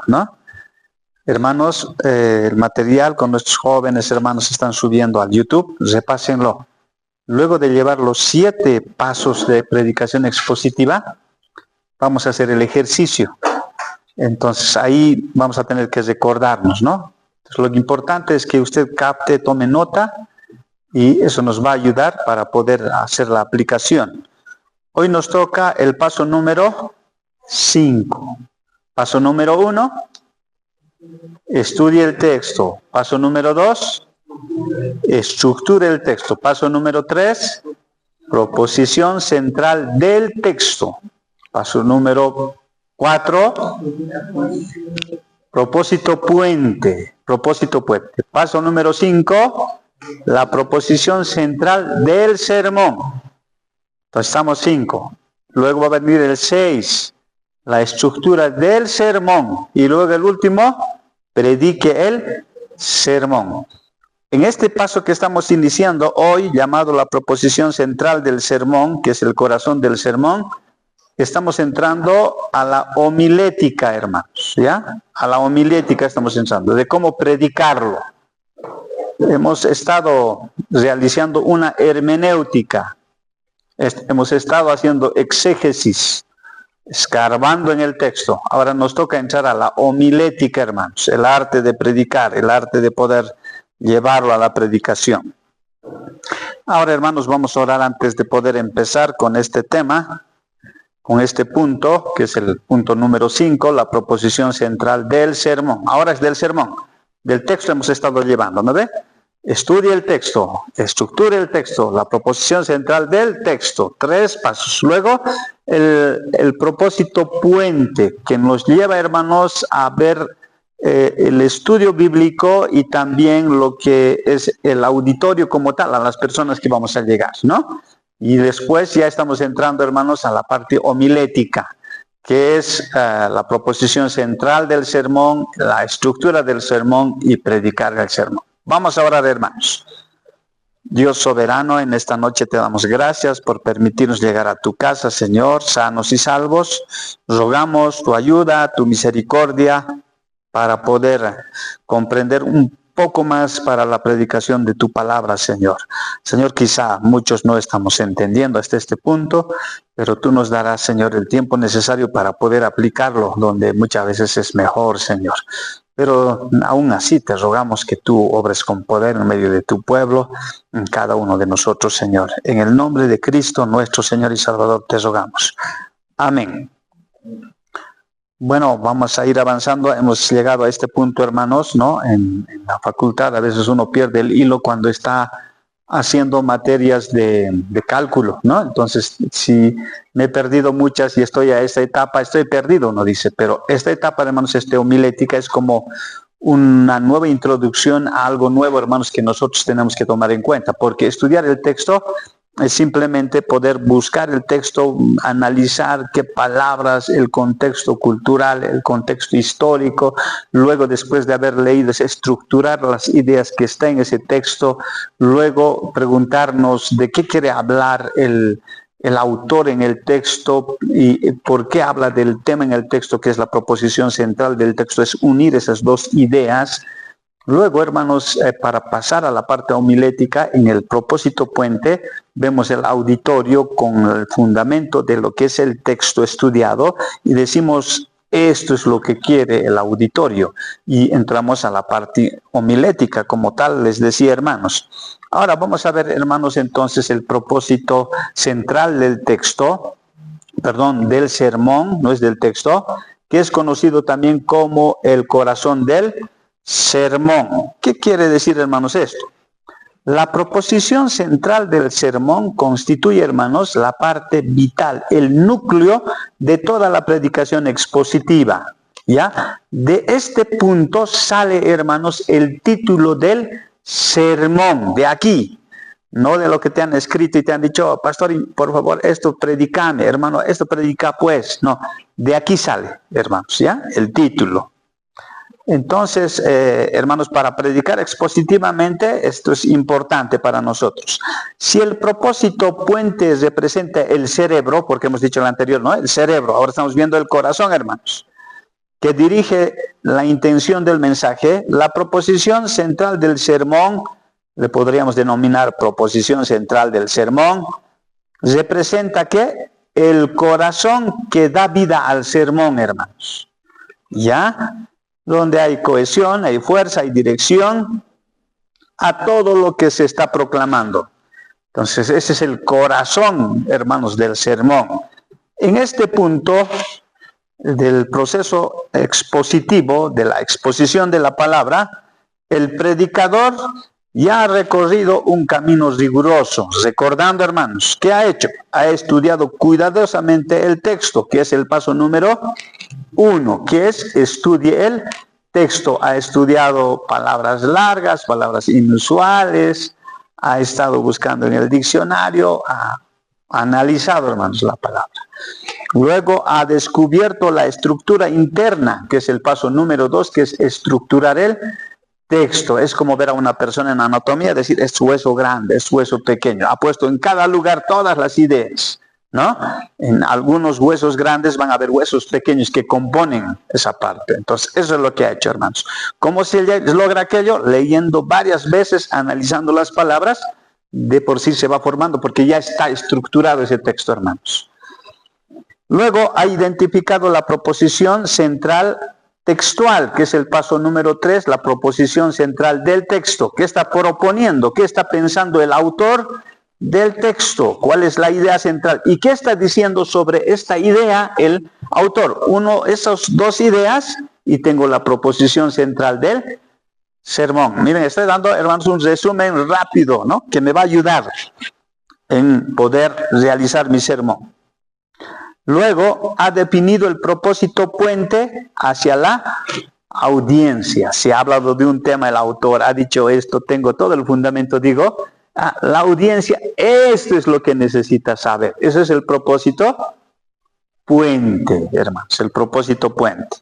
¿no? Hermanos, el material con nuestros jóvenes hermanos están subiendo al YouTube, repásenlo. Luego de llevar los 7 pasos de predicación expositiva, vamos a hacer el ejercicio. Entonces ahí vamos a tener que recordarnos, ¿no? Entonces, lo importante es que usted capte, tome nota, y eso nos va a ayudar para poder hacer la aplicación. Hoy nos toca el paso número 5. Paso número 1, estudie el texto. Paso número 2, estructure el texto. Paso número 3, proposición central del texto. Paso número 4, propósito puente. Paso número 5, la proposición central del sermón. Entonces estamos 5. Luego va a venir el 6, la estructura del sermón. Y luego el último, predique el sermón. En este paso que estamos iniciando hoy, llamado la proposición central del sermón, que es el corazón del sermón, estamos entrando a la homilética, hermanos, ¿ya? A la homilética estamos entrando, de cómo predicarlo. Hemos estado realizando una hermenéutica, hemos estado haciendo exégesis, escarbando en el texto. Ahora nos toca entrar a la homilética, hermanos, el arte de predicar, el arte de poder llevarlo a la predicación. Ahora, hermanos, vamos a orar antes de poder empezar con este tema, con este punto, que es el punto número 5, la proposición central del sermón. Ahora es del sermón. Del texto hemos estado llevando, ¿no ve? Estudie el texto, estructure el texto, la proposición central del texto, 3 pasos. Luego, el propósito puente, que nos lleva, hermanos, a ver el estudio bíblico y también lo que es el auditorio como tal, a las personas que vamos a llegar, ¿no? Y después ya estamos entrando, hermanos, a la parte homilética, que es la proposición central del sermón, la estructura del sermón y predicar el sermón. Vamos a orar, hermanos. Dios soberano, en esta noche te damos gracias por permitirnos llegar a tu casa, Señor, sanos y salvos. Rogamos tu ayuda, tu misericordia, para poder comprender un poco más para la predicación de tu palabra, Señor. Señor, quizá muchos no estamos entendiendo hasta este punto, pero tú nos darás, Señor, el tiempo necesario para poder aplicarlo, donde muchas veces es mejor, Señor. Pero aún así te rogamos que tú obres con poder en medio de tu pueblo, en cada uno de nosotros, Señor. En el nombre de Cristo, nuestro Señor y Salvador, te rogamos. Amén. Bueno, vamos a ir avanzando. Hemos llegado a este punto, hermanos, ¿no? En la facultad a veces uno pierde el hilo cuando está haciendo materias de cálculo, ¿no? Entonces, si me he perdido muchas y estoy a esta etapa, estoy perdido, uno dice. Pero esta etapa, hermanos, homilética es como una nueva introducción a algo nuevo, hermanos, que nosotros tenemos que tomar en cuenta. Porque estudiar el texto es simplemente poder buscar el texto, analizar qué palabras, el contexto cultural, el contexto histórico, luego después de haber leído, es estructurar las ideas que está en ese texto, luego preguntarnos de qué quiere hablar el autor en el texto y por qué habla del tema en el texto, que es la proposición central del texto, es unir esas dos ideas. Luego, hermanos, para pasar a la parte homilética, en el propósito puente, vemos el auditorio con el fundamento de lo que es el texto estudiado y decimos, esto es lo que quiere el auditorio. Y entramos a la parte homilética como tal, les decía, hermanos. Ahora vamos a ver, hermanos, entonces el propósito central del texto, del sermón, no es del texto, que es conocido también como el corazón del sermón. ¿Qué quiere decir, hermanos, esto? La proposición central del sermón constituye, hermanos, la parte vital, el núcleo de toda la predicación expositiva, ¿ya? De este punto sale, hermanos, el título del sermón, de aquí, no de lo que te han escrito y te han dicho, pastor, por favor, esto predicame, hermano, esto predica pues, no, de aquí sale, hermanos, ¿ya? El título. Entonces, hermanos, para predicar expositivamente, esto es importante para nosotros. Si el propósito puente representa el cerebro, porque hemos dicho en el anterior, ¿no? El cerebro, ahora estamos viendo el corazón, hermanos. que dirige la intención del mensaje. La proposición central del sermón, le podríamos denominar proposición central del sermón, representa ¿qué? El corazón que da vida al sermón, hermanos. ¿Ya? Donde hay cohesión, hay fuerza, hay dirección a todo lo que se está proclamando. Entonces, ese es el corazón, hermanos, del sermón. En este punto del proceso expositivo, de la exposición de la palabra, el predicador ya ha recorrido un camino riguroso, recordando, hermanos, ¿qué ha hecho? Ha estudiado cuidadosamente el texto, que es el paso número 1, que es estudie el texto. Ha estudiado palabras largas, palabras inusuales, ha estado buscando en el diccionario, ha analizado, hermanos, la palabra. Luego ha descubierto la estructura interna, que es el paso número 2, que es estructurar el texto. Es como ver a una persona en anatomía, decir, es hueso grande, es hueso pequeño. Ha puesto en cada lugar todas las ideas, ¿no? En algunos huesos grandes van a haber huesos pequeños que componen esa parte. Entonces, eso es lo que ha hecho, hermanos. ¿Cómo se logra aquello? Leyendo varias veces, analizando las palabras, de por sí se va formando, porque ya está estructurado ese texto, hermanos. Luego ha identificado la proposición central textual, que es el paso número 3, la proposición central del texto. ¿Qué está proponiendo? ¿Qué está pensando el autor del texto? ¿Cuál es la idea central? ¿Y qué está diciendo sobre esta idea el autor? Esas dos ideas, y tengo la proposición central del sermón. Miren, estoy dando, hermanos, un resumen rápido, ¿no? Que me va a ayudar en poder realizar mi sermón. Luego ha definido el propósito puente hacia la audiencia. Se ha hablado de un tema, el autor ha dicho esto, tengo todo el fundamento, digo, la audiencia, esto es lo que necesita saber. Ese es el propósito puente, hermanos, el propósito puente.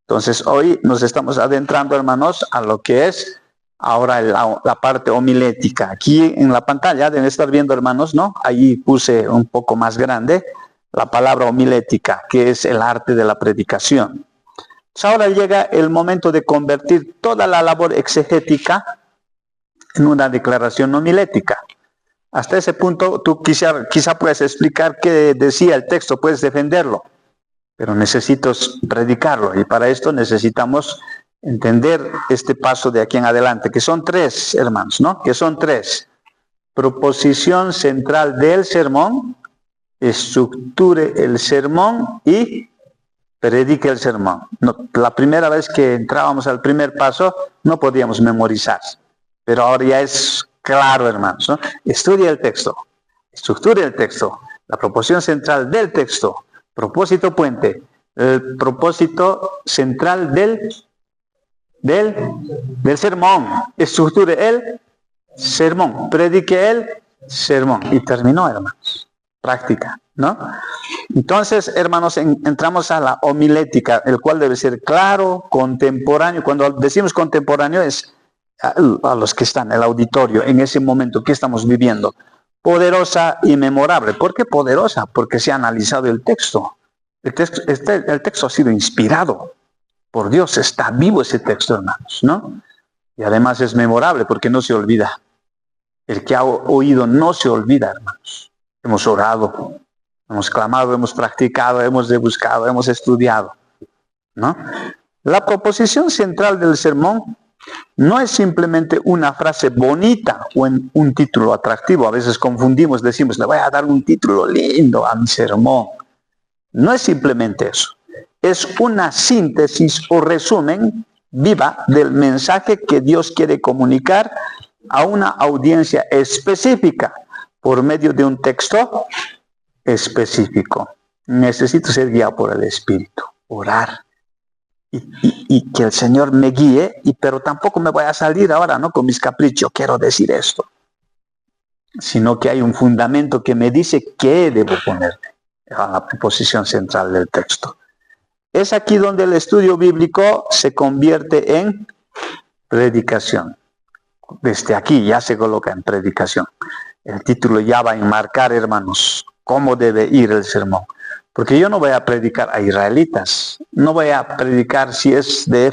Entonces hoy nos estamos adentrando, hermanos, a lo que es ahora la parte homilética. Aquí en la pantalla deben estar viendo, hermanos, ¿no? Ahí puse un poco más grande la palabra homilética, que es el arte de la predicación. Entonces ahora llega el momento de convertir toda la labor exegética en una declaración homilética. Hasta ese punto tú quizá puedes explicar qué decía el texto, puedes defenderlo, pero necesito predicarlo, y para esto necesitamos entender este paso de aquí en adelante, que son 3, hermanos, ¿no? Que son 3. Proposición central del sermón, estructure el sermón y predique el sermón. No, la primera vez que entrábamos al primer paso no podíamos memorizar, pero ahora ya es claro, hermanos, ¿no? Estudie el texto, estructure el texto, la proposición central del texto, propósito puente, el propósito central del sermón, estructure el sermón, predique el sermón, y terminó, hermanos. Práctica, ¿no? Entonces, hermanos, entramos a la homilética, el cual debe ser claro, contemporáneo. Cuando decimos contemporáneo es a los que están en el auditorio en ese momento que estamos viviendo. Poderosa y memorable. ¿Por qué poderosa? Porque se ha analizado el texto. El texto ha sido inspirado por Dios, está vivo ese texto, hermanos, ¿no? Y además es memorable porque no se olvida. El que ha oído no se olvida, hermanos. Hemos orado, hemos clamado, hemos practicado, hemos buscado, hemos estudiado, ¿no? La proposición central del sermón no es simplemente una frase bonita o un título atractivo. A veces confundimos, decimos, le voy a dar un título lindo a mi sermón. No es simplemente eso. Es una síntesis o resumen viva del mensaje que Dios quiere comunicar a una audiencia específica por medio de un texto específico. Necesito ser guiado por el Espíritu, orar, y que el Señor me guíe, pero tampoco me voy a salir ahora, ¿no? Con mis caprichos, quiero decir esto, sino que hay un fundamento que me dice qué debo ponerme a la proposición central del texto. Es aquí donde el estudio bíblico se convierte en predicación. Desde aquí ya se coloca en predicación. El título ya va a enmarcar, hermanos, cómo debe ir el sermón. Porque yo no voy a predicar a israelitas, no voy a predicar si es de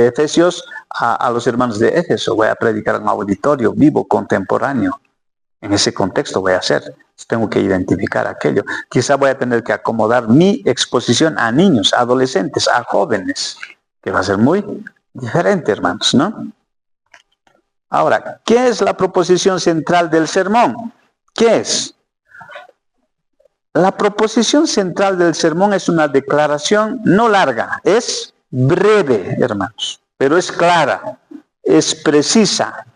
Efesios a los hermanos de Éfeso, voy a predicar en un auditorio vivo, contemporáneo. En ese contexto voy a hacer, tengo que identificar aquello. Quizá voy a tener que acomodar mi exposición a niños, a adolescentes, a jóvenes, que va a ser muy diferente, hermanos, ¿no? Ahora, ¿qué es la proposición central del sermón? ¿Qué es? La proposición central del sermón es una declaración no larga, es breve, hermanos, pero es clara, es precisa,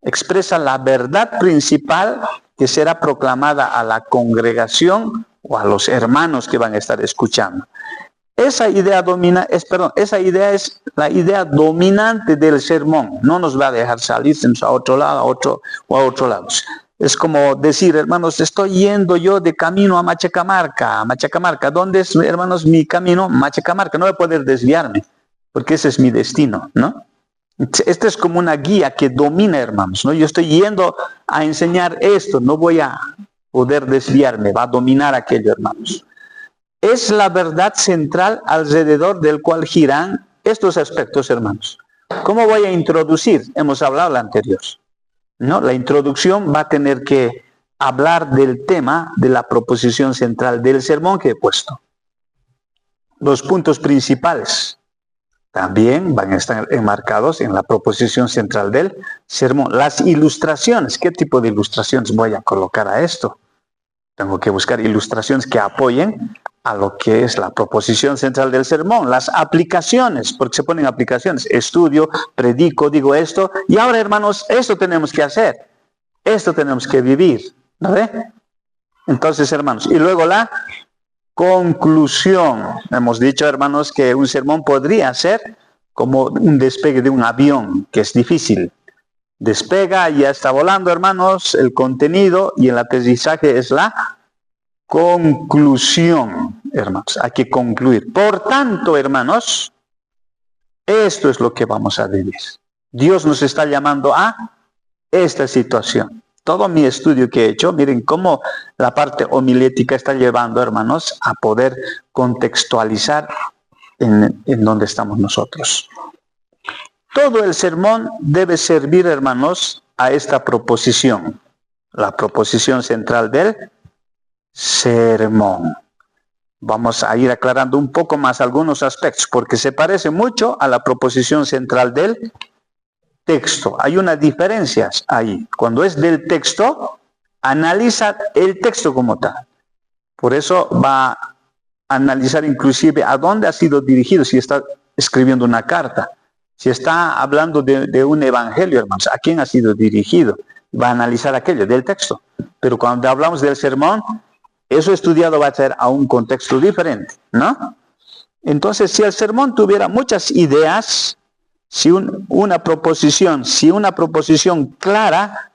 expresa la verdad principal que será proclamada a la congregación o a los hermanos que van a estar escuchando. Esa idea es la idea dominante del sermón. No nos va a dejar salirnos a otro lado, o a otro lado. Es como decir, hermanos, estoy yendo yo de camino a Machacamarca. ¿Dónde es, hermanos, mi camino? Machacamarca. No voy a poder desviarme, porque ese es mi destino, ¿no? Esta es como una guía que domina, hermanos, ¿no? Yo estoy yendo a enseñar esto, no voy a poder desviarme, va a dominar aquello, hermanos. Es la verdad central alrededor del cual giran estos aspectos, hermanos. ¿Cómo voy a introducir? Hemos hablado la anterior, ¿no? La introducción va a tener que hablar del tema de la proposición central del sermón que he puesto. Los puntos principales también van a estar enmarcados en la proposición central del sermón. Las ilustraciones, ¿qué tipo de ilustraciones voy a colocar a esto? Tengo que buscar ilustraciones que apoyen a lo que es la proposición central del sermón. Las aplicaciones, porque se ponen aplicaciones. Estudio, predico, digo esto. Y ahora, hermanos, esto tenemos que hacer. Esto tenemos que vivir. ¿No ve? Entonces, hermanos, y luego la conclusión. Hemos dicho, hermanos, que un sermón podría ser como un despegue de un avión, que es difícil. Despega, ya está volando, hermanos, el contenido, y el aterrizaje es la conclusión, hermanos. Hay que concluir. Por tanto, hermanos, esto es lo que vamos a vivir. Dios nos está llamando a esta situación. Todo mi estudio que he hecho, miren cómo la parte homilética está llevando, hermanos, a poder contextualizar en donde estamos nosotros. Todo el sermón debe servir, hermanos, a esta proposición. La proposición central del sermón. Vamos a ir aclarando un poco más algunos aspectos, porque se parece mucho a la proposición central del texto. Hay unas diferencias ahí. Cuando es del texto, analiza el texto como tal. Por eso va a analizar inclusive a dónde ha sido dirigido, si está escribiendo una carta, si está hablando de un evangelio, hermanos, a quién ha sido dirigido. Va a analizar aquello del texto. Pero cuando hablamos del sermón, eso estudiado va a ser a un contexto diferente, ¿no? Entonces, si el sermón tuviera muchas ideas, si una proposición clara,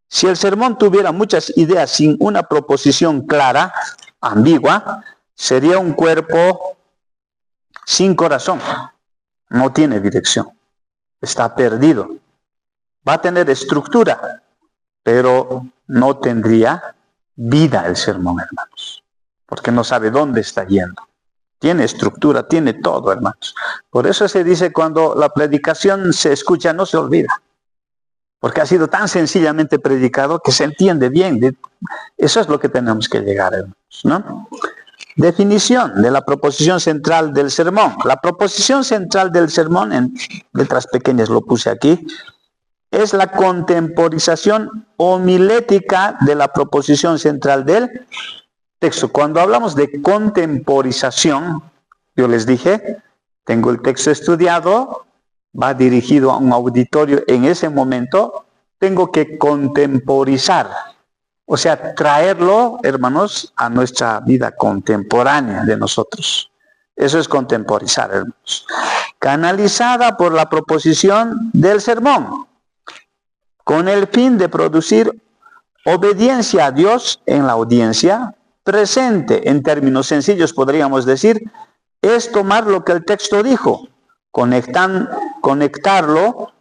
si el sermón tuviera muchas ideas sin una proposición clara, ambigua, sería un cuerpo sin corazón. No tiene dirección. Está perdido. Va a tener estructura, pero no tendría vida el sermón, hermanos. Porque no sabe dónde está yendo. Tiene estructura, tiene todo, hermanos. Por eso se dice cuando la predicación se escucha, no se olvida. Porque ha sido tan sencillamente predicado que se entiende bien. Eso es lo que tenemos que llegar, hermanos, ¿no? Definición de la proposición central del sermón. La proposición central del sermón, en letras pequeñas lo puse aquí, es la contemporización homilética de la proposición central del texto. Cuando hablamos de contemporización, yo les dije, tengo el texto estudiado, va dirigido a un auditorio en ese momento, tengo que contemporizar. O sea, traerlo, hermanos, a nuestra vida contemporánea de nosotros. Eso es contemporizar, hermanos. Canalizada por la proposición del sermón, con el fin de producir obediencia a Dios en la audiencia presente. En términos sencillos podríamos decir, es tomar lo que el texto dijo, conectarlo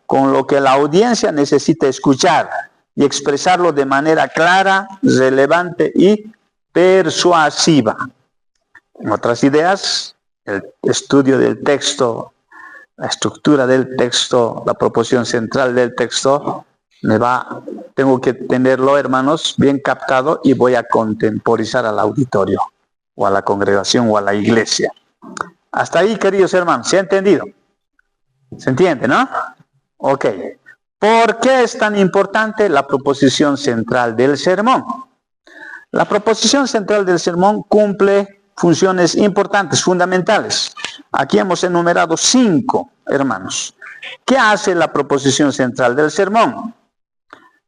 con lo que la audiencia necesita escuchar y expresarlo de manera clara, relevante y persuasiva. En otras ideas, el estudio del texto, la estructura del texto, la proposición central del texto, tengo que tenerlo, hermanos, bien captado y voy a contemporizar al auditorio, o a la congregación, o a la iglesia. Hasta ahí, queridos hermanos, ¿se ha entendido? ¿Se entiende, no? Ok. ¿Por qué es tan importante la proposición central del sermón? La proposición central del sermón cumple funciones importantes, fundamentales. Aquí hemos enumerado 5, hermanos. ¿Qué hace la proposición central del sermón?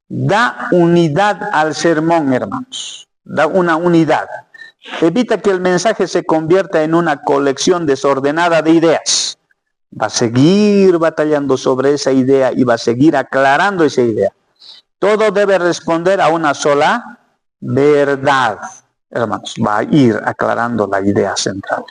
Da unidad al sermón, hermanos. Da una unidad. Evita que el mensaje se convierta en una colección desordenada de ideas. Va a seguir batallando sobre esa idea y va a seguir aclarando esa idea. Todo debe responder a una sola verdad, hermanos. Va a ir aclarando la idea central.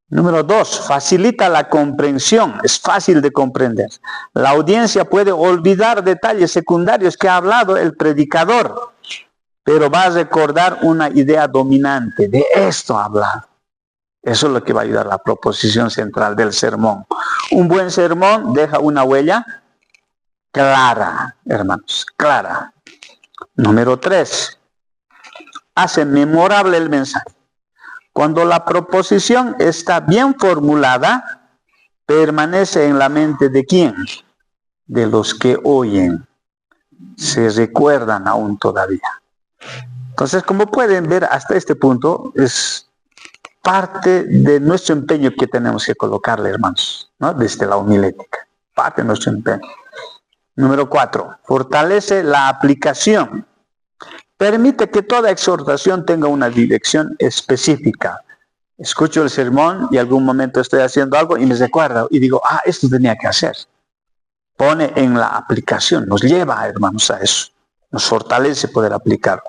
Número 2, facilita la comprensión. Es fácil de comprender. La audiencia puede olvidar detalles secundarios que ha hablado el predicador, pero va a recordar una idea dominante. De esto ha hablado. Eso es lo que va a ayudar a la proposición central del sermón. Un buen sermón deja una huella clara, hermanos, clara. Número 3, hace memorable el mensaje. Cuando la proposición está bien formulada, permanece en la mente de ¿quién? De los que oyen. Se recuerdan aún todavía. Entonces, como pueden ver, hasta este punto es parte de nuestro empeño que tenemos que colocarle, hermanos, ¿no? Desde la homilética. Parte de nuestro empeño. Número 4, fortalece la aplicación. Permite que toda exhortación tenga una dirección específica. Escucho el sermón y algún momento estoy haciendo algo y me recuerdo y digo, esto tenía que hacer. Pone en la aplicación, nos lleva, hermanos, a eso. Nos fortalece poder aplicarlo.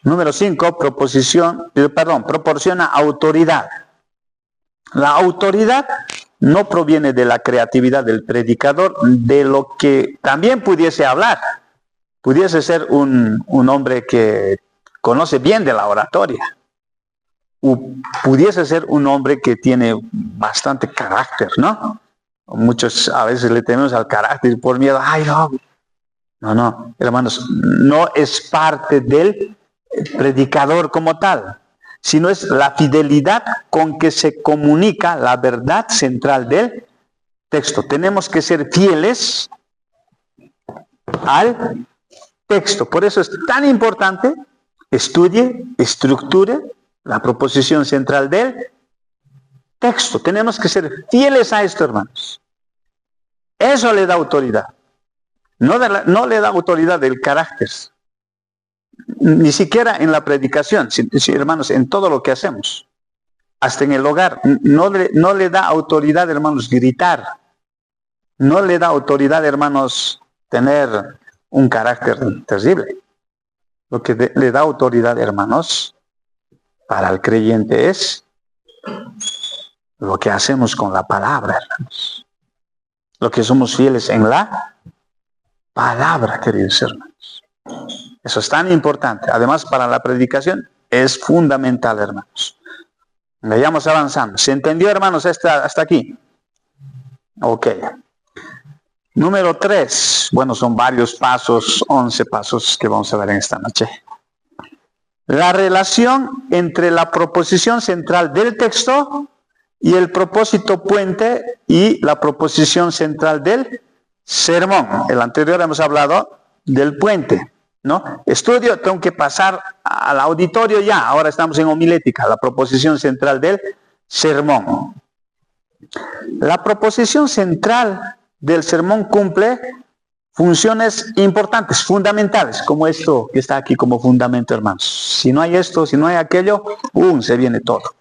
Número 5, proporciona autoridad. La autoridad no proviene de la creatividad del predicador, de lo que también pudiese hablar. Pudiese ser un hombre que conoce bien de la oratoria. Pudiese ser un hombre que tiene bastante carácter, ¿no? Muchos a veces le tememos al carácter por miedo. No, hermanos, no es parte del predicador como tal, sino es la fidelidad con que se comunica la verdad central del texto. Tenemos que ser fieles al texto. Por eso es tan importante, estudie, estructure la proposición central del texto. Tenemos que ser fieles a esto, hermanos. Eso le da autoridad. No le da autoridad del carácter. Ni siquiera en la predicación, hermanos, en todo lo que hacemos. Hasta en el hogar. No le da autoridad, hermanos, gritar. No le da autoridad, hermanos, tener un carácter terrible. Lo que le da autoridad, hermanos, para el creyente es lo que hacemos con la palabra, hermanos. Lo que somos fieles en la palabra, queridos hermanos. Eso es tan importante. Además, para la predicación es fundamental, hermanos. Vayamos avanzando. ¿Se entendió, hermanos, hasta aquí? Ok. Número 3. Bueno, son varios pasos, 11 pasos que vamos a ver en esta noche. La relación entre la proposición central del texto y el propósito puente y la proposición central del sermón. El anterior hemos hablado del puente, ¿no? Estudio, tengo que pasar al auditorio ya. Ahora estamos en homilética, la proposición central del sermón. La proposición central del sermón cumple funciones importantes, fundamentales, como esto que está aquí como fundamento, hermanos. Si no hay esto, si no hay aquello, se viene todo.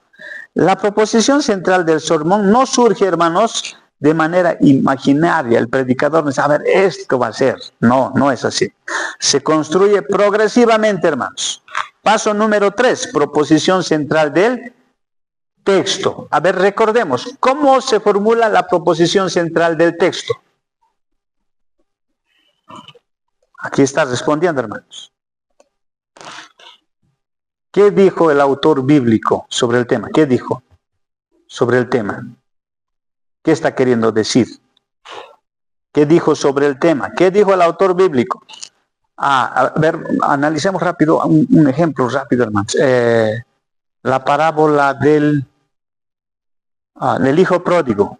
La proposición central del sermón no surge, hermanos, de manera imaginaria. El predicador no dice, a ver, esto va a ser. No es así. Se construye progresivamente, hermanos. Paso número 3, proposición central del texto. A ver, recordemos, ¿cómo se formula la proposición central del texto? Aquí está respondiendo, hermanos. ¿Qué dijo el autor bíblico sobre el tema? ¿Qué dijo sobre el tema? ¿Qué está queriendo decir? ¿Qué dijo sobre el tema? ¿Qué dijo el autor bíblico? A ver, analicemos rápido un ejemplo rápido, hermanos. La parábola del hijo pródigo.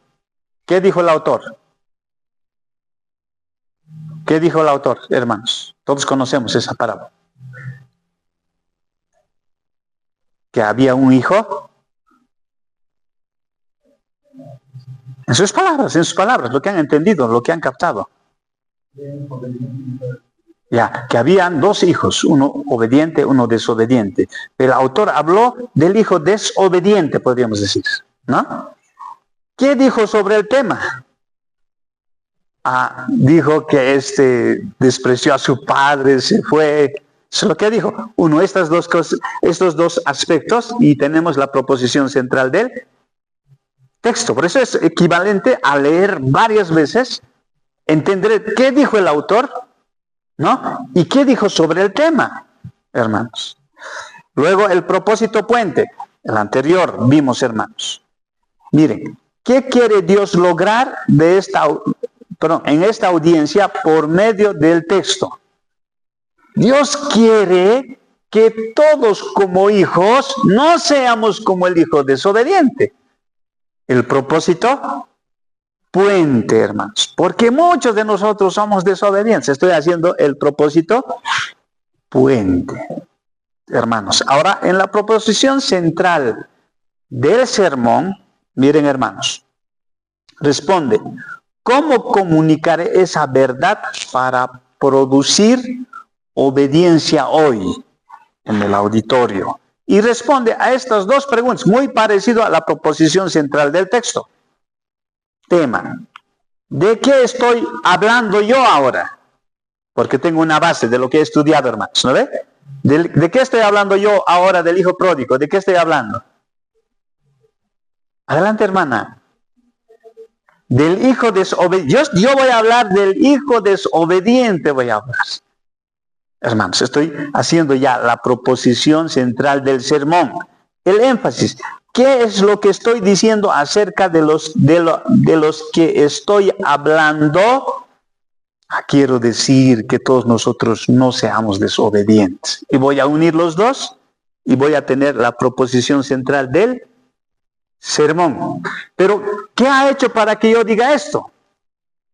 ¿Qué dijo el autor? ¿Qué dijo el autor, hermanos? Todos conocemos esa parábola. Que había un hijo. En sus palabras, lo que han entendido, lo que han captado. Ya, que habían dos hijos, uno obediente, uno desobediente. El autor habló del hijo desobediente, podríamos decir, ¿no? ¿Qué dijo sobre el tema? Dijo que despreció a su padre, se fue. Eso es lo que dijo. Uno, estas dos cosas, estos dos aspectos, y tenemos la proposición central del texto. Por eso es equivalente a leer varias veces, entender qué dijo el autor, ¿no? Y qué dijo sobre el tema, hermanos. Luego el propósito puente. El anterior vimos, hermanos. Miren, ¿qué quiere Dios lograr en esta audiencia por medio del texto? Dios quiere que todos como hijos no seamos como el hijo desobediente. El propósito puente, hermanos. Porque muchos de nosotros somos desobedientes. Estoy haciendo el propósito puente, hermanos. Ahora, en la proposición central del sermón, miren, hermanos, responde, ¿cómo comunicaré esa verdad para producir obediencia hoy en el auditorio? Y responde a estas dos preguntas, muy parecido a la proposición central del texto. Tema, ¿de qué estoy hablando yo ahora? Porque tengo una base de lo que he estudiado, hermanos, ¿no ve? ¿De qué estoy hablando yo ahora del hijo pródigo? ¿De qué estoy hablando? Adelante, hermana. Del hijo desobediente. Yo voy a hablar del hijo desobediente, voy a hablar. Hermanos, estoy haciendo ya la proposición central del sermón. El énfasis. ¿Qué es lo que estoy diciendo acerca de los que estoy hablando? Quiero decir que todos nosotros no seamos desobedientes. Y voy a unir los dos y voy a tener la proposición central del sermón. Pero, ¿qué ha hecho para que yo diga esto?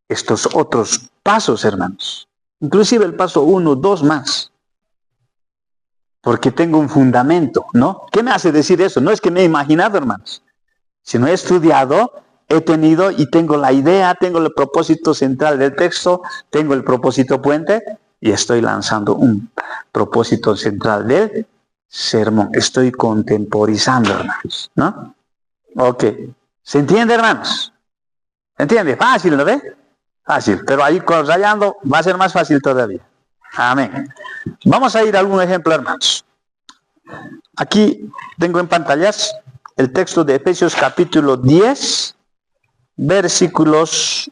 Estos otros pasos, hermanos. Inclusive el paso 1, 2 más. Porque tengo un fundamento, ¿no? ¿Qué me hace decir eso? No es que me he imaginado, hermanos. Si no he estudiado, he tenido y tengo la idea, tengo el propósito central del texto, tengo el propósito puente y estoy lanzando un propósito central del sermón. Estoy contemporizando, hermanos, ¿no? Ok. ¿Se entiende, hermanos? ¿Se entiende? Fácil, ¿no ve? Fácil. Pero ahí rayando va a ser más fácil todavía. Amén. Vamos a ir a algún ejemplo, hermanos. Aquí tengo en pantallas el texto de Efesios capítulo 10, versículos,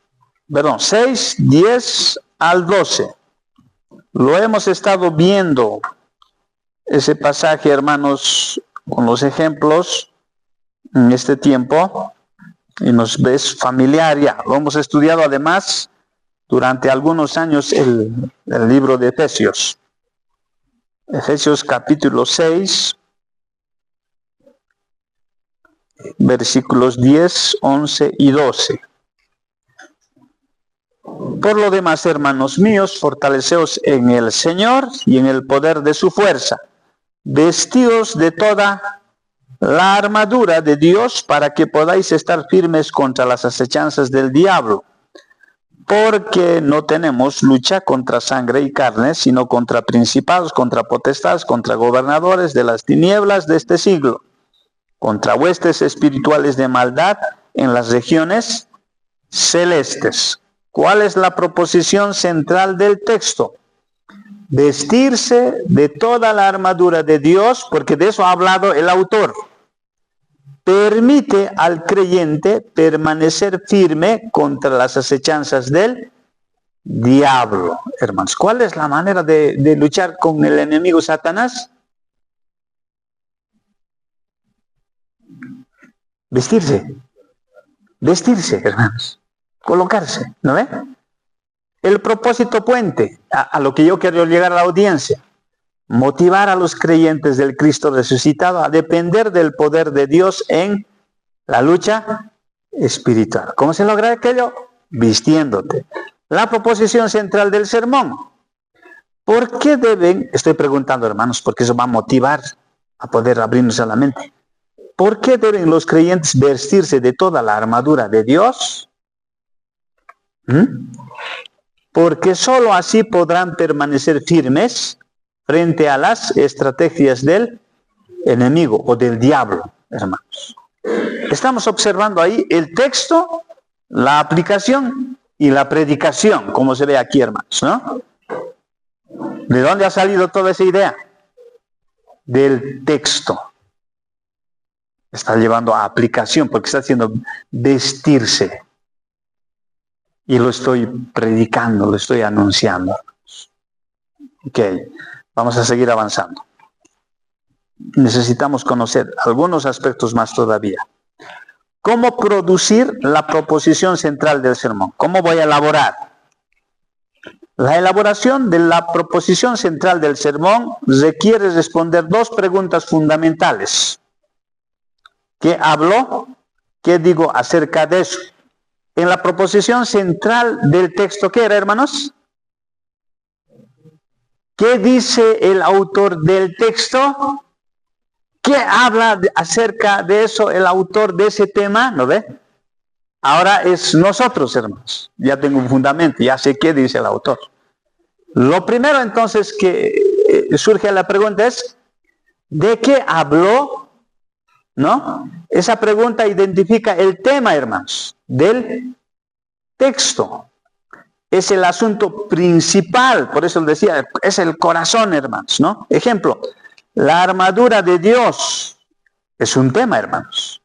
6, 10 al 12. Lo hemos estado viendo, ese pasaje, hermanos, con los ejemplos en este tiempo, y nos ves familiar ya. Lo hemos estudiado además durante algunos años el libro de Efesios. Efesios capítulo 6, versículos 10, 11 y 12. Por lo demás, hermanos míos, fortaleceos en el Señor y en el poder de su fuerza, vestidos de toda la armadura de Dios para que podáis estar firmes contra las acechanzas del diablo. Porque no tenemos lucha contra sangre y carne, sino contra principados, contra potestades, contra gobernadores de las tinieblas de este siglo, contra huestes espirituales de maldad en las regiones celestes. ¿Cuál es la proposición central del texto? Vestirse de toda la armadura de Dios, porque de eso ha hablado el autor. Permite al creyente permanecer firme contra las acechanzas del diablo, hermanos. ¿Cuál es la manera de luchar con el enemigo Satanás? Vestirse. Vestirse, hermanos. Colocarse, ¿no ve? El propósito puente, a lo que yo quiero llegar a la audiencia. Motivar a los creyentes del Cristo resucitado a depender del poder de Dios en la lucha espiritual. ¿Cómo se logra aquello? Vistiéndote. La proposición central del sermón. ¿Por qué deben, estoy preguntando hermanos, porque eso va a motivar a poder abrirnos a la mente. ¿Por qué deben los creyentes vestirse de toda la armadura de Dios? Porque sólo así podrán permanecer firmes frente a las estrategias del enemigo o del diablo, hermanos. Estamos observando ahí el texto, la aplicación y la predicación, como se ve aquí, hermanos, ¿no? ¿De dónde ha salido toda esa idea? Del texto. Está llevando a aplicación, porque está haciendo vestirse. Y lo estoy predicando, lo estoy anunciando. Ok, vamos a seguir avanzando. Necesitamos conocer algunos aspectos más todavía. ¿Cómo producir la proposición central del sermón? ¿Cómo voy a elaborar? La elaboración de la proposición central del sermón requiere responder dos preguntas fundamentales. ¿Qué hablo? ¿Qué digo acerca de eso? En la proposición central del texto, ¿qué era, hermanos? ¿Qué dice el autor del texto? ¿Qué habla acerca de eso el autor de ese tema? ¿No ve? Ahora es nosotros, hermanos. Ya tengo un fundamento, ya sé qué dice el autor. Lo primero entonces que surge la pregunta es, ¿de qué habló? ¿No? Esa pregunta identifica el tema, hermanos, del texto. Es el asunto principal, por eso decía, es el corazón, hermanos, ¿no? Ejemplo, la armadura de Dios es un tema, hermanos.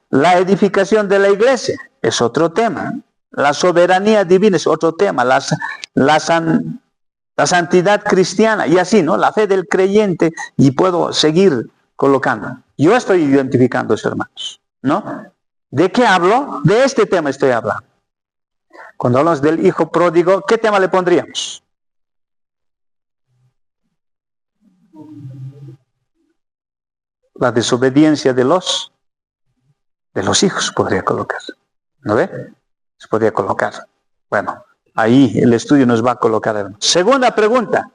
La edificación de la iglesia es otro tema. La soberanía divina es otro tema. La santidad cristiana y así, ¿no? La fe del creyente, y puedo seguir colocando. Yo estoy identificando eso, hermanos, ¿no? ¿De qué hablo? De este tema estoy hablando. Cuando hablamos del hijo pródigo, ¿qué tema le pondríamos? La desobediencia de los hijos podría colocar. ¿No ve? Se podría colocar. Bueno, ahí el estudio nos va a colocar, hermanos. Segunda pregunta.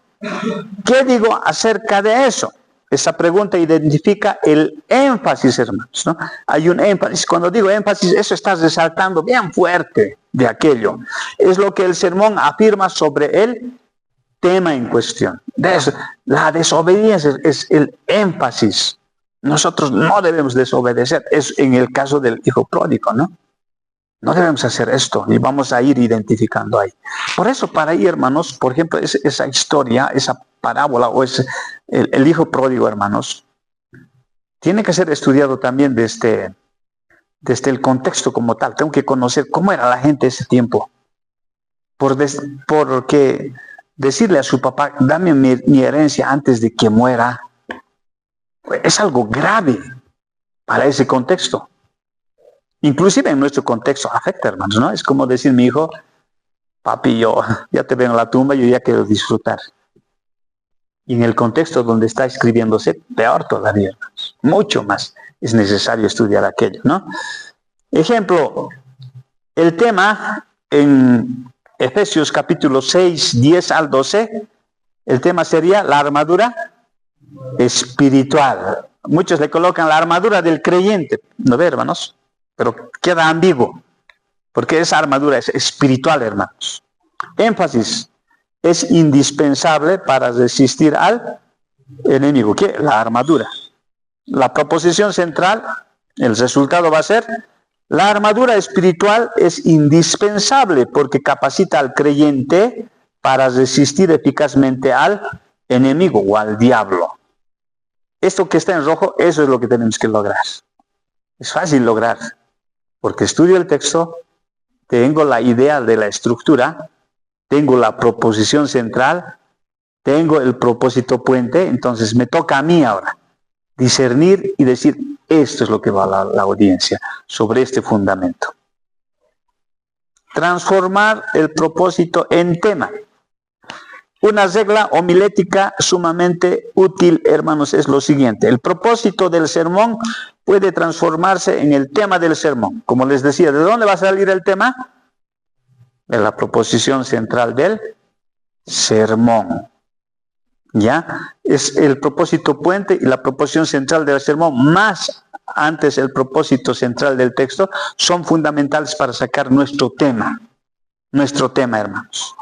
¿Qué digo acerca de eso? Esa pregunta identifica el énfasis, hermanos, ¿no? Hay un énfasis. Cuando digo énfasis, eso está resaltando bien fuerte de aquello. Es lo que el sermón afirma sobre el tema en cuestión. La desobediencia es el énfasis. Nosotros no debemos desobedecer. Es en el caso del hijo pródigo, ¿no? No debemos hacer esto y vamos a ir identificando ahí. Por eso, para ahí, hermanos, por ejemplo, esa historia, esa parábola o el hijo pródigo, hermanos, tiene que ser estudiado también desde el contexto como tal. Tengo que conocer cómo era la gente ese tiempo. Porque decirle a su papá, dame mi herencia antes de que muera, es algo grave para ese contexto. Inclusive en nuestro contexto afecta, hermanos, ¿no? Es como decir, mi hijo, papi, yo ya te veo en la tumba, yo ya quiero disfrutar. Y en el contexto donde está escribiéndose, peor todavía, hermanos. Mucho más es necesario estudiar aquello, ¿no? Ejemplo, el tema en Efesios capítulo 6, 10 al 12, el tema sería la armadura espiritual. Muchos le colocan la armadura del creyente, ¿no ve, hermanos? Pero queda ambiguo, porque esa armadura es espiritual, hermanos. Énfasis, es indispensable para resistir al enemigo. ¿Qué? La armadura. La proposición central, el resultado va a ser, la armadura espiritual es indispensable porque capacita al creyente para resistir eficazmente al enemigo o al diablo. Esto que está en rojo, eso es lo que tenemos que lograr. Es fácil lograr. Porque estudio el texto, tengo la idea de la estructura, tengo la proposición central, tengo el propósito puente, entonces me toca a mí ahora discernir y decir, Esto es lo que va a la audiencia, sobre este fundamento. Transformar el propósito en tema. Una regla homilética sumamente útil, hermanos, es lo siguiente. El propósito del sermón puede transformarse en el tema del sermón. Como les decía, ¿de dónde va a salir el tema? De la proposición central del sermón. ¿Ya? Es el propósito puente y la proposición central del sermón, más antes el propósito central del texto, son fundamentales para sacar nuestro tema, hermanos.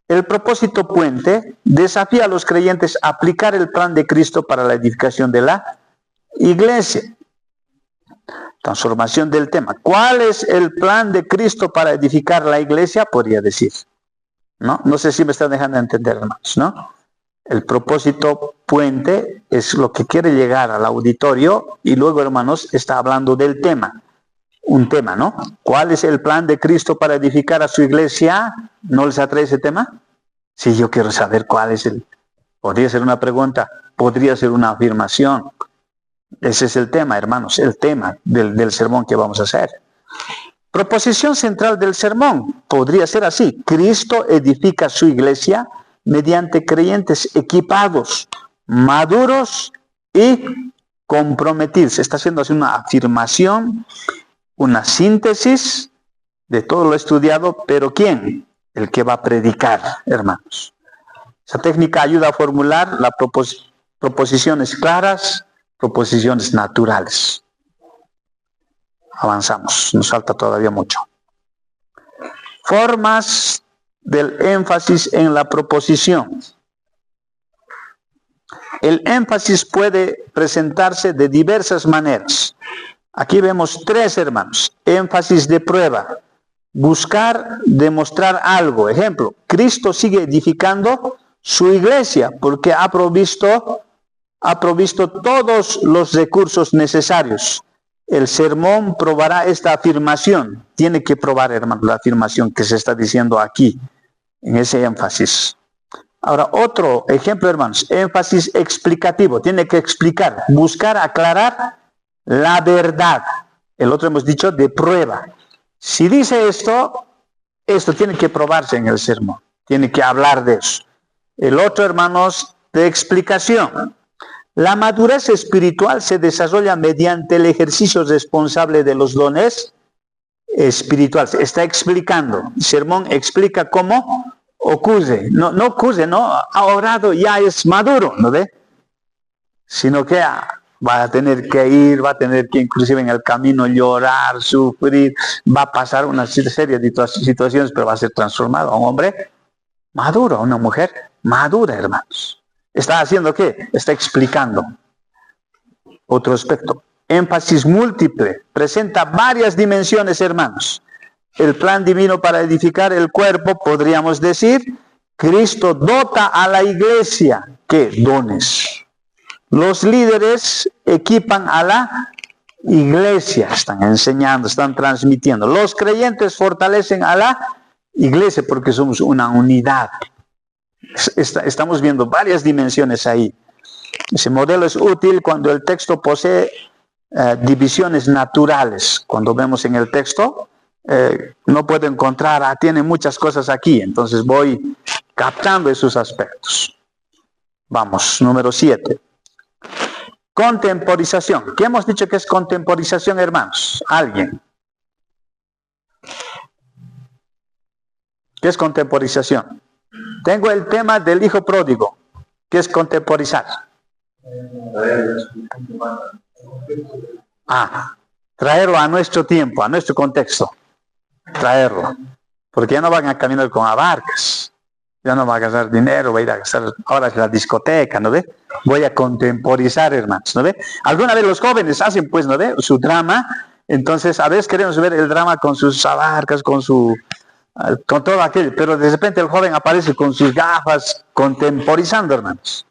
El propósito puente desafía a los creyentes a aplicar el plan de Cristo para la edificación de la iglesia. Transformación del tema. ¿Cuál es el plan de Cristo para edificar la iglesia? Podría decir. No sé si me están dejando entender, hermanos, ¿no? El propósito puente es lo que quiere llegar al auditorio y luego, hermanos, está hablando del tema. Un tema, ¿no? ¿Cuál es el plan de Cristo para edificar a su iglesia? ¿No les atrae ese tema? Sí, yo quiero saber cuál es el... Podría ser una pregunta, podría ser una afirmación. Ese es el tema, hermanos, el tema del sermón que vamos a hacer. Proposición central del sermón podría ser así. Cristo edifica su iglesia mediante creyentes equipados, maduros y comprometidos. Se está haciendo así una afirmación, una síntesis de todo lo estudiado, pero ¿quién? El que va a predicar, hermanos. Esa técnica ayuda a formular las proposiciones claras, proposiciones naturales. Avanzamos, nos falta todavía mucho. Formas del énfasis en la proposición. El énfasis puede presentarse de diversas maneras. Aquí vemos tres, hermanos. Énfasis de prueba. Buscar demostrar algo. Ejemplo, Cristo sigue edificando su iglesia porque ha provisto todos los recursos necesarios. El sermón probará esta afirmación. Tiene que probar, hermano, la afirmación que se está diciendo aquí, en ese énfasis. Ahora, otro ejemplo, hermanos, énfasis explicativo. Tiene que explicar, buscar aclarar la verdad. El otro hemos dicho de prueba. Si dice esto tiene que probarse en el sermón. Tiene que hablar de eso. El otro, hermanos, de explicación. La madurez espiritual se desarrolla mediante el ejercicio responsable de los dones espirituales. Está explicando. El sermón explica cómo ocurre. No ocurre, ¿no? Ha orado, ya es maduro, ¿no ve? Sino que va a tener que ir, va a tener que inclusive en el camino llorar, sufrir, va a pasar una serie de situaciones, pero va a ser transformado a un hombre maduro, a una mujer madura, hermanos. ¿Está haciendo qué? Está explicando. Otro aspecto. Énfasis múltiple. Presenta varias dimensiones, hermanos. El plan divino para edificar el cuerpo, podríamos decir, Cristo dota a la iglesia. ¿Qué? Dones. Los líderes equipan a la iglesia. Están enseñando, están transmitiendo. Los creyentes fortalecen a la iglesia porque somos una unidad. Estamos viendo varias dimensiones ahí. Ese modelo es útil cuando el texto posee divisiones naturales. Cuando vemos en el texto, no puedo encontrar, tiene muchas cosas aquí. Entonces voy captando esos aspectos. Vamos, número 7. Contemporización. ¿Qué hemos dicho que es contemporización, hermanos? ¿Alguien? ¿Qué es contemporización? Tengo el tema del hijo pródigo. ¿Qué es contemporizar? Traerlo a nuestro tiempo, a nuestro contexto. Traerlo. Porque ya no van a caminar con abarcas. Ya no va a gastar dinero, va a ir a gastar horas en la discoteca, ¿no ve? Voy a contemporizar, hermanos, ¿no ve? Alguna vez los jóvenes hacen, pues, ¿no ve? Su drama. Entonces, a veces queremos ver el drama con sus abarcas, con todo aquello, pero de repente el joven aparece con sus gafas, contemporizando, hermanos.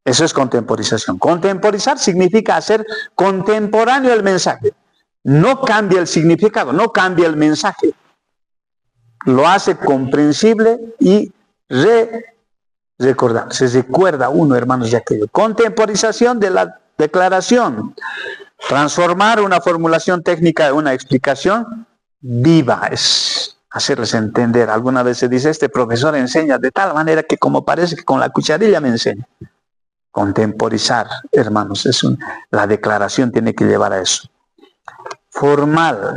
Eso es contemporización. Contemporizar significa hacer contemporáneo el mensaje. No cambia el significado, no cambia el mensaje. Lo hace comprensible y recordar. Se recuerda uno, hermanos, de aquello. Contemporización de la declaración. Transformar una formulación técnica en una explicación viva, es hacerles entender. Alguna vez se dice, este profesor enseña de tal manera que como parece que con la cucharilla me enseña. Contemporizar, hermanos, la declaración tiene que llevar a eso. Formal,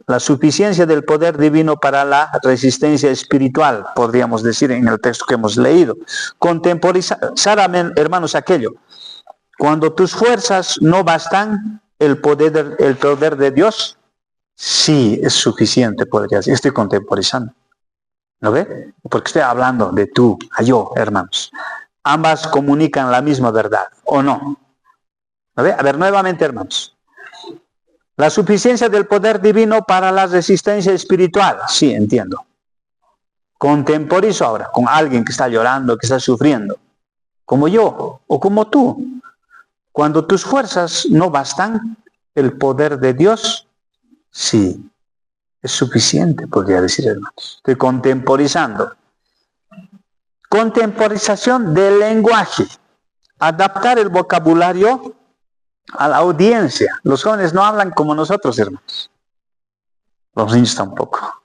la suficiencia del poder divino para la resistencia espiritual, podríamos decir en el texto que hemos leído. Contemporizar, hermanos, aquello. Cuando tus fuerzas no bastan, el poder de Dios sí es suficiente, podría decir. Estoy contemporizando. ¿Lo ve? Porque estoy hablando de tú a yo, hermanos. Ambas comunican la misma verdad, ¿o no? ¿Lo ve? A ver, nuevamente, hermanos. La suficiencia del poder divino para la resistencia espiritual. Sí, entiendo. Contemporizo ahora con alguien que está llorando, que está sufriendo. Como yo o como tú. Cuando tus fuerzas no bastan, el poder de Dios sí es suficiente, podría decir, hermanos. Estoy contemporizando. Contemporización del lenguaje. Adaptar el vocabulario a la audiencia. Los jóvenes no hablan como nosotros, hermanos. Los niños tampoco.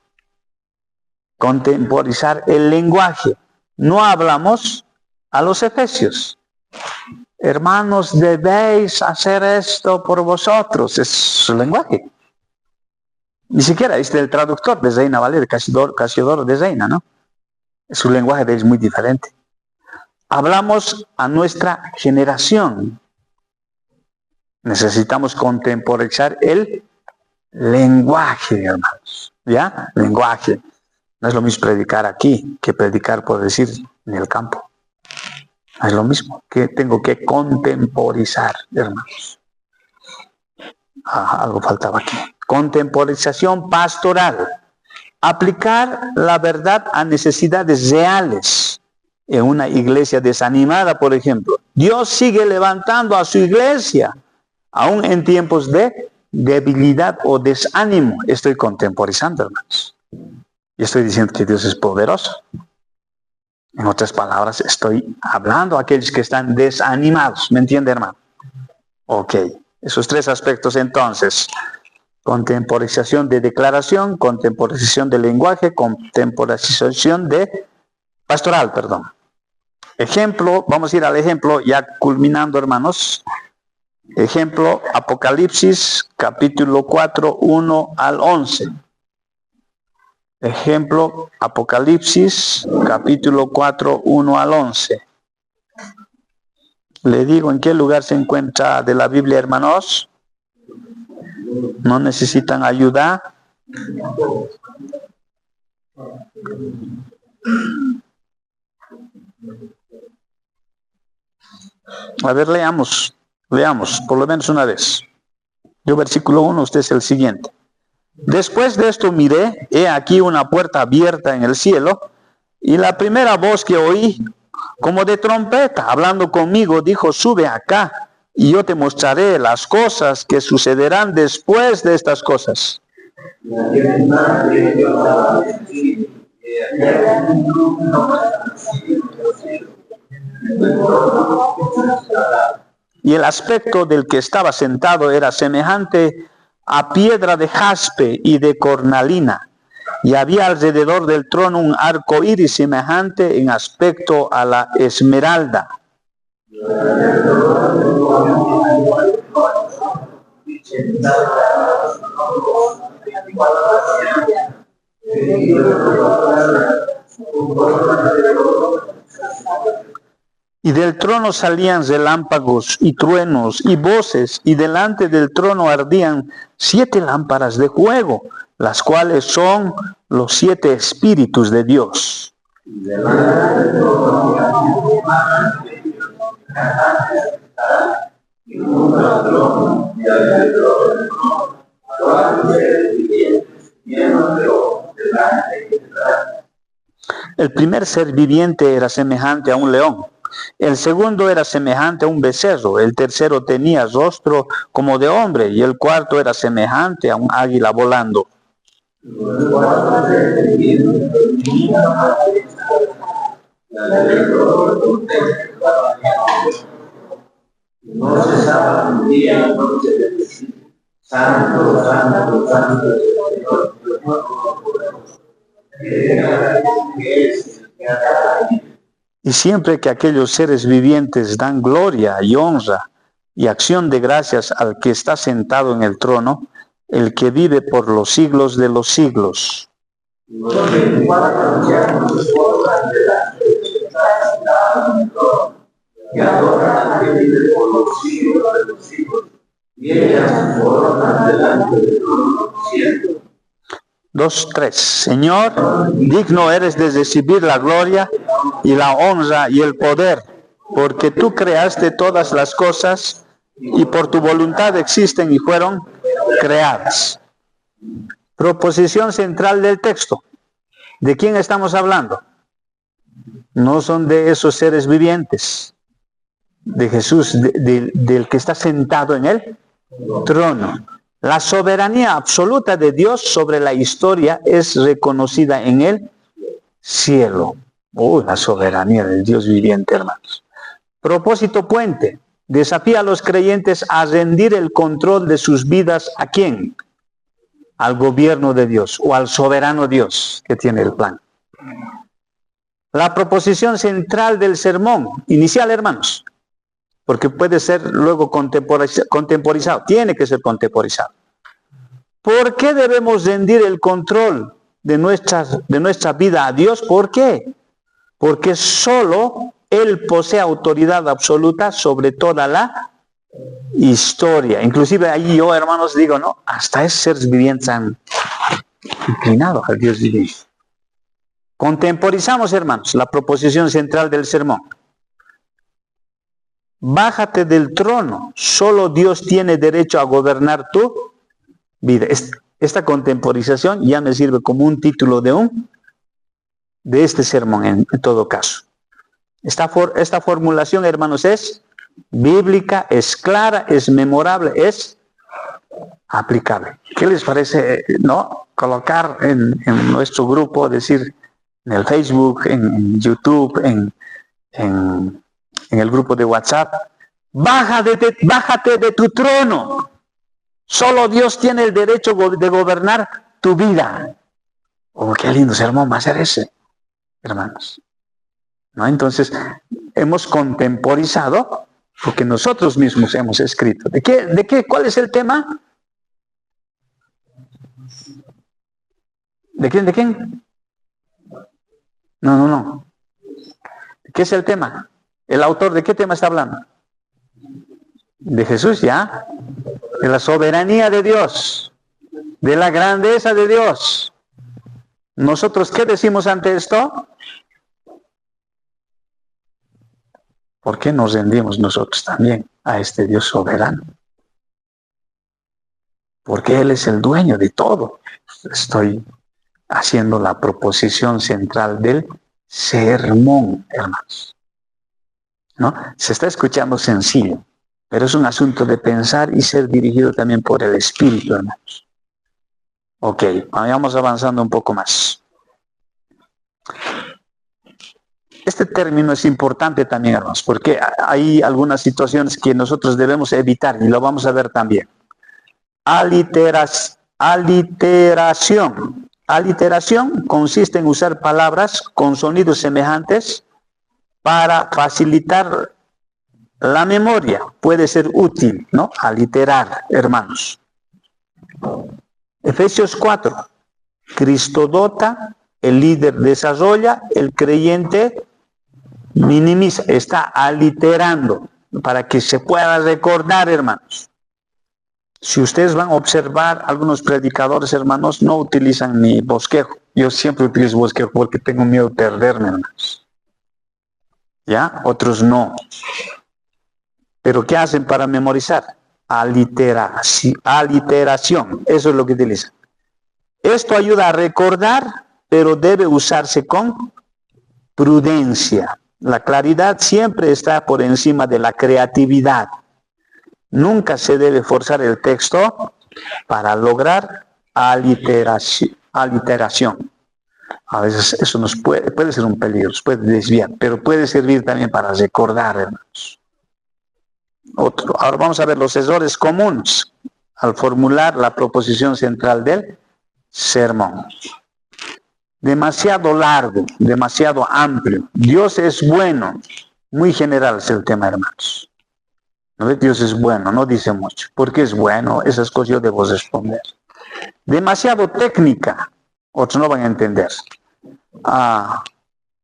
Contemporizar el lenguaje. No hablamos a los efesios. Hermanos, debéis hacer esto por vosotros. Es su lenguaje. Ni siquiera es del traductor de Reina Valera, Casiodoro de Reina, ¿no? Su lenguaje es muy diferente. Hablamos a nuestra generación. Necesitamos contemporizar el lenguaje, hermanos. ¿Ya? Lenguaje. No es lo mismo predicar aquí que predicar, por decir, en el campo. Es lo mismo, que tengo que contemporizar, hermanos. Algo faltaba aquí. Contemporización pastoral. Aplicar la verdad a necesidades reales. En una iglesia desanimada, por ejemplo. Dios sigue levantando a su iglesia, aún en tiempos de debilidad o desánimo. Estoy contemporizando, hermanos. Y estoy diciendo que Dios es poderoso. En otras palabras, estoy hablando a aquellos que están desanimados. ¿Me entiende, hermano? Ok. Esos tres aspectos entonces. Contemporización de declaración, contemporización de lenguaje, contemporización de pastoral, perdón. Ejemplo, vamos a ir al ejemplo, ya culminando, hermanos. Ejemplo, Apocalipsis, capítulo 4, 1 al 11. Ejemplo, Apocalipsis, capítulo 4, 1 al 11. Le digo en qué lugar se encuentra de la Biblia, hermanos. ¿No necesitan ayuda? A ver, leamos por lo menos una vez. Yo versículo 1, usted es el siguiente. Después de esto miré, he aquí una puerta abierta en el cielo, y la primera voz que oí, como de trompeta, hablando conmigo, dijo, sube acá, y yo te mostraré las cosas que sucederán después de estas cosas. Y el aspecto del que estaba sentado era semejante a piedra de jaspe y de cornalina, y había alrededor del trono un arco iris semejante en aspecto a la esmeralda. Y del trono salían relámpagos y truenos y voces, y delante del trono ardían 7 lámparas de fuego, las cuales son los 7 espíritus de Dios. El primer ser viviente era semejante a un león. El segundo era semejante a un becerro, el tercero tenía rostro como de hombre, y el cuarto era semejante a un águila volando. día y noche de decir, Santo, Santo, Santo, y siempre que aquellos seres vivientes dan gloria y honra y acción de gracias al que está sentado en el trono, el que vive por los siglos de los siglos. Y adoran al que vive por los siglos de los siglos, y ellas su corona delante del trono diciendo. 2, 3. Señor, digno eres de recibir la gloria y la honra y el poder, porque tú creaste todas las cosas y por tu voluntad existen y fueron creadas. Proposición central del texto. ¿De quién estamos hablando? No son de esos seres vivientes, de Jesús, del que está sentado en el trono. La soberanía absoluta de Dios sobre la historia es reconocida en el cielo. La soberanía del Dios viviente, hermanos. Propósito puente. Desafía a los creyentes a rendir el control de sus vidas. ¿A quién? Al gobierno de Dios o al soberano Dios que tiene el plan. La proposición central del sermón inicial, hermanos, porque puede ser luego contemporizado, tiene que ser contemporizado. ¿Por qué debemos rendir el control de nuestra vida a Dios? ¿Por qué? Porque solo Él posee autoridad absoluta sobre toda la historia. Inclusive ahí yo, hermanos, digo, ¿no? Hasta esos seres vivientes han inclinado al Dios divino. Contemporizamos, hermanos, la proposición central del sermón. Bájate del trono, solo Dios tiene derecho a gobernar tu vida. Esta contemporización ya me sirve como un título de este sermón en todo caso. Esta formulación, hermanos, es bíblica, es clara, es memorable, es aplicable. ¿Qué les parece, no? Colocar en nuestro grupo, decir, en el Facebook, en YouTube, en el grupo de WhatsApp, bájate de tu trono. Solo Dios tiene el derecho de gobernar tu vida. Qué lindo sermón va a ser ese, hermanos. ¿No? Entonces, hemos contemporizado porque nosotros mismos hemos escrito. ¿De qué? ¿Cuál es el tema? ¿De quién? No. ¿Qué es el tema? ¿El autor de qué tema está hablando? De Jesús, ¿ya? De la soberanía de Dios, de la grandeza de Dios. ¿Nosotros qué decimos ante esto? ¿Por qué nos rendimos nosotros también a este Dios soberano? Porque Él es el dueño de todo. Estoy haciendo la proposición central del sermón, hermanos. ¿No? Se está escuchando sencillo, pero es un asunto de pensar y ser dirigido también por el Espíritu, hermanos. Ok, vayamos avanzando un poco más. Este término es importante también, hermanos, porque hay algunas situaciones que nosotros debemos evitar y lo vamos a ver también. Aliteración. Aliteración consiste en usar palabras con sonidos semejantes para facilitar la memoria. Puede ser útil, ¿no? Aliterar, hermanos. Efesios 4. Cristo dota, el líder desarrolla, el creyente minimiza, está aliterando para que se pueda recordar, hermanos. Si ustedes van a observar, algunos predicadores, hermanos, no utilizan ni bosquejo. Yo siempre utilizo bosquejo porque tengo miedo de perderme, hermanos. ¿Ya? Otros no. ¿Pero qué hacen para memorizar? Aliteración. Eso es lo que utilizan. Esto ayuda a recordar, pero debe usarse con prudencia. La claridad siempre está por encima de la creatividad. Nunca se debe forzar el texto para lograr aliteración. A veces eso nos puede ser un peligro, puede desviar, pero puede servir también para recordar, hermanos. Ahora vamos a ver los errores comunes al formular la proposición central del sermón. Demasiado largo, demasiado amplio. Dios es bueno. Muy general es el tema, hermanos. ¿No ves? Dios es bueno, no dice mucho. ¿Por qué es bueno? Esas cosas yo debo responder. Demasiado técnica. Otros no van a entender.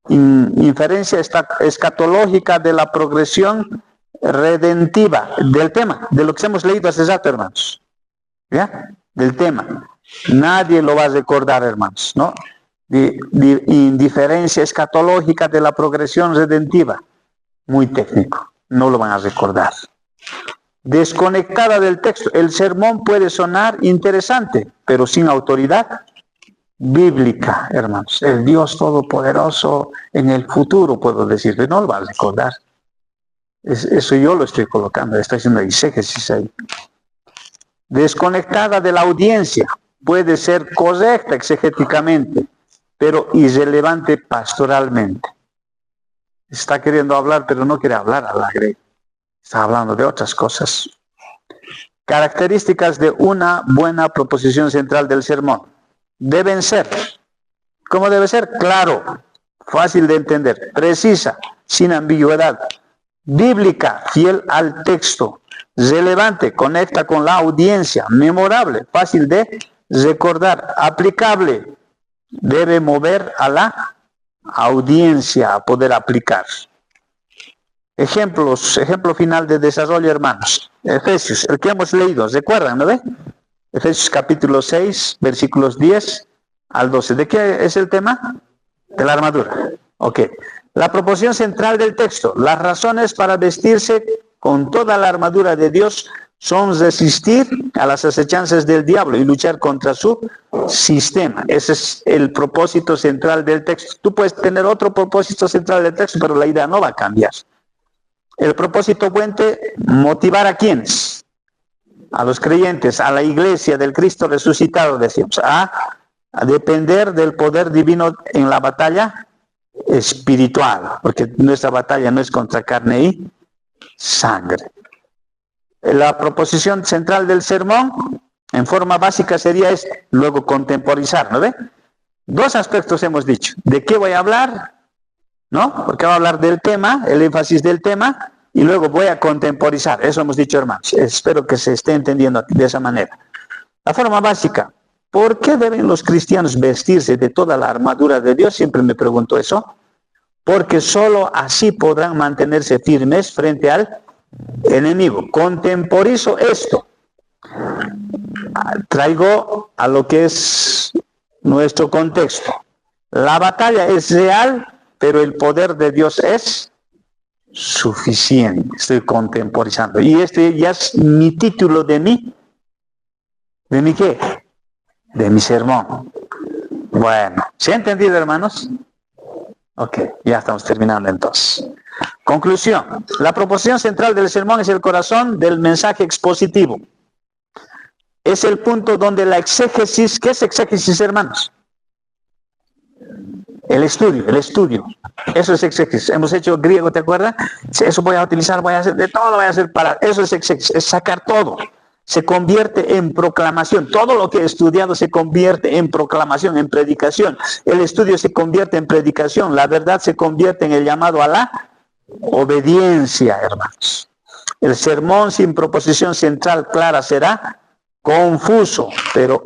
Inferencia escatológica de la progresión redentiva del tema, de lo que hemos leído hace rato, hermanos. ¿Ya? Del tema. Nadie lo va a recordar, hermanos, ¿no? Indiferencia escatológica de la progresión redentiva. Muy técnico. No lo van a recordar. Desconectada del texto. El sermón puede sonar interesante, pero sin autoridad bíblica, hermanos. El Dios Todopoderoso en el futuro, puedo decirle, no lo va a recordar. Eso yo lo estoy colocando, estoy haciendo exégesis ahí. Desconectada de la audiencia. Puede ser correcta exegéticamente, pero irrelevante pastoralmente. Está queriendo hablar, pero no quiere hablar a la grey. Está hablando de otras cosas. Características de una buena proposición central del sermón. Deben ser. ¿Cómo debe ser? Claro, fácil de entender, precisa, sin ambigüedad, bíblica, fiel al texto, relevante, conecta con la audiencia, memorable, fácil de recordar, aplicable, debe mover a la audiencia a poder aplicar. Ejemplo final de desarrollo, hermanos. Efesios, el que hemos leído, ¿recuerdan, no ve? Efesios capítulo 6, versículos 10 al 12. ¿De qué es el tema? De la armadura. Ok. La proposición central del texto. Las razones para vestirse con toda la armadura de Dios son resistir a las acechanzas del diablo y luchar contra su sistema. Ese es el propósito central del texto. Tú puedes tener otro propósito central del texto, pero la idea no va a cambiar. El propósito puente, motivar a quienes, a los creyentes, a la iglesia del Cristo resucitado, decimos, a depender del poder divino en la batalla espiritual, porque nuestra batalla no es contra carne y sangre. La proposición central del sermón, en forma básica, sería luego contemporizar, ¿no ve? Dos aspectos hemos dicho. ¿De qué voy a hablar? ¿No? Porque voy a hablar del tema, el énfasis del tema, y luego voy a contemporizar. Eso hemos dicho, hermanos. Espero que se esté entendiendo de esa manera. La forma básica. ¿Por qué deben los cristianos vestirse de toda la armadura de Dios? Siempre me pregunto eso. Porque solo así podrán mantenerse firmes frente al enemigo. Contemporizo esto. Traigo a lo que es nuestro contexto. La batalla es real, pero el poder de Dios es suficiente. Estoy contemporizando. Y este ya es mi título de mi qué? De mi sermón. Bueno, ¿se ha entendido, hermanos? Ok, ya estamos terminando entonces. Conclusión. La proposición central del sermón es el corazón del mensaje expositivo. Es el punto donde la exégesis, ¿qué es exégesis, hermanos? El estudio. Eso es exégesis. Hemos hecho griego, ¿te acuerdas? Eso voy a utilizar, voy a hacer, de todo voy a hacer para... Eso es exégesis, es sacar todo. Se convierte en proclamación. Todo lo que he estudiado se convierte en proclamación, en predicación. El estudio se convierte en predicación. La verdad se convierte en el llamado a la obediencia, hermanos. El sermón sin proposición central clara será confuso, pero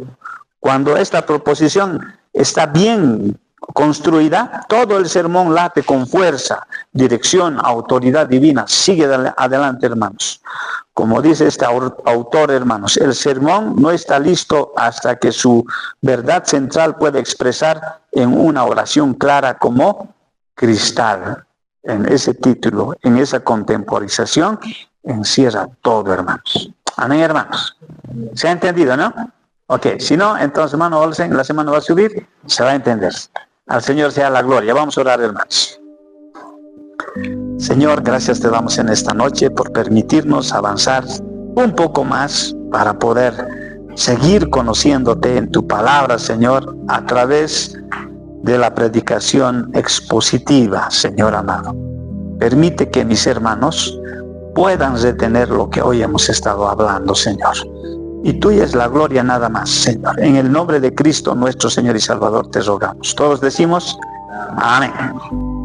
cuando esta proposición está bien construida, todo el sermón late con fuerza, dirección, autoridad divina. Sigue adelante, hermanos. Como dice este autor, hermanos, el sermón no está listo hasta que su verdad central pueda expresar en una oración clara como cristal. En ese título, en esa contemporización, encierra todo, hermanos. Amén, hermanos. ¿Se ha entendido, no? Ok, si no, entonces, hermano Olsen, la semana va a subir, se va a entender. Al Señor sea la gloria. Vamos a orar, hermanos. Señor, gracias te damos en esta noche por permitirnos avanzar un poco más para poder seguir conociéndote en tu palabra, Señor, a través de la predicación expositiva, Señor amado. Permite que mis hermanos puedan retener lo que hoy hemos estado hablando, Señor. Y tuya es la gloria nada más, Señor. En el nombre de Cristo, nuestro Señor y Salvador, te rogamos. Todos decimos, amén.